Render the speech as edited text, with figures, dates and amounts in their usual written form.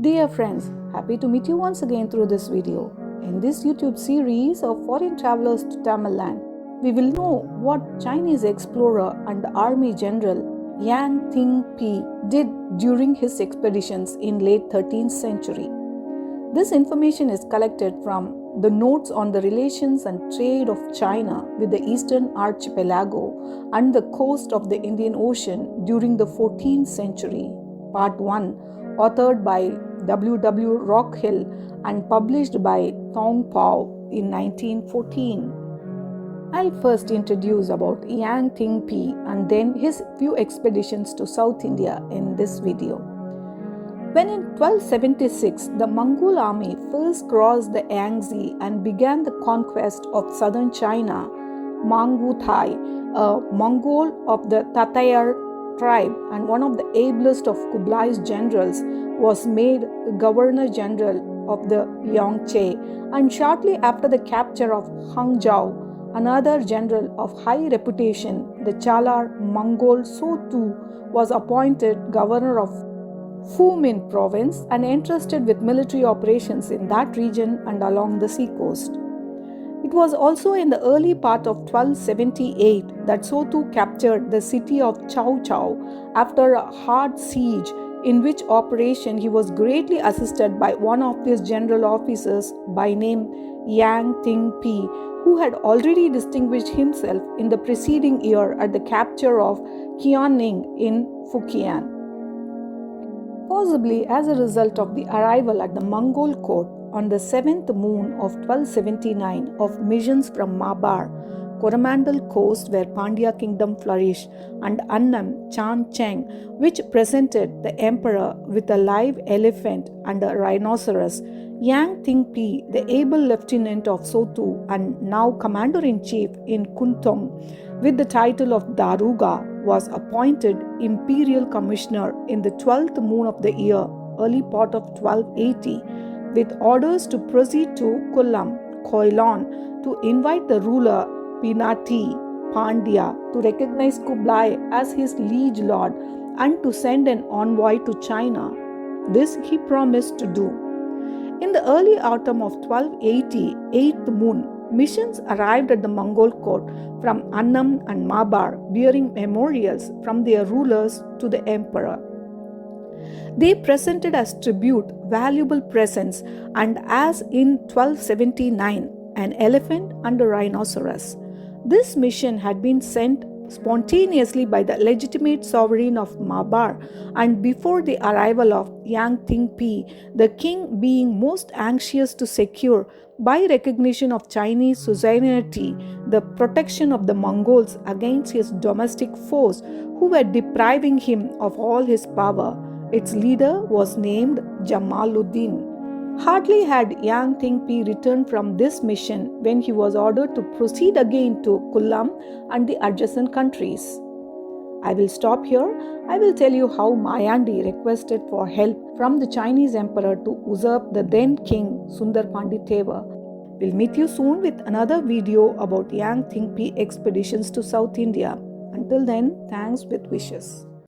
Dear friends, happy to meet you once again through this video. In this YouTube series of foreign travelers to Tamil land, we will know what Chinese explorer and army general Yang Ting-pi did during his expeditions in late 13th century. This information is collected from the notes on the relations and trade of China with the Eastern Archipelago and the coast of the Indian Ocean during the 14th century, Part 1, authored by W. Rockhill and published by T'oung Pao in 1914. I'll first introduce about Yang Ting-pi and then his few expeditions to South India in this video. When in 1276 the Mongol army first crossed the Yangtze and began the conquest of southern China, Manguthai, a Mongol of the Tatayar tribe and one of the ablest of Kublai's generals, was made Governor General of the Yangtze, and shortly after the capture of Hangzhou, another general of high reputation, the Chalar Mongol Sotu, was appointed governor of Fumin province and entrusted with military operations in that region and along the seacoast. It was also in the early part of 1278 that Sotu captured the city of Chow Chow after a hard siege, in which operation he was greatly assisted by one of his general officers by name Yang Ting-pi, who had already distinguished himself in the preceding year at the capture of Qianning in Fujian. Possibly as a result of the arrival at the Mongol court on the 7th moon of 1279 of missions from Mabar, Coromandel coast where Pandya kingdom flourished, and Annam Chan Cheng, which presented the emperor with a live elephant and a rhinoceros, Yang Ting-pi, the able lieutenant of Sotu and now commander-in-chief in Kuntung, with the title of Daruga, was appointed imperial commissioner in the 12th moon of the year, early part of 1280, with orders to proceed to Kollam, Koilon, to invite the ruler Pinati Pandya to recognize Kublai as his liege lord and to send an envoy to China. This he promised to do. In the early autumn of 1280, 8th moon, missions arrived at the Mongol court from Annam and Mabar bearing memorials from their rulers to the emperor. They presented as tribute valuable presents and, as in 1279, an elephant and a rhinoceros. This mission had been sent spontaneously by the legitimate sovereign of Mabar and before the arrival of Yang Ting-pi, the king being most anxious to secure, by recognition of Chinese suzerainty, the protection of the Mongols against his domestic foes who were depriving him of all his power. Its leader was named Jamaluddin. Hardly had Yang Ting-pi returned from this mission when he was ordered to proceed again to Kollam and the adjacent countries. I will stop here. I will tell you how Mayandi requested for help from the Chinese emperor to usurp the then king Sundar Panditeva. We'll meet you soon with another video about Yang Ting-pi expeditions to South India. Until then, thanks with wishes.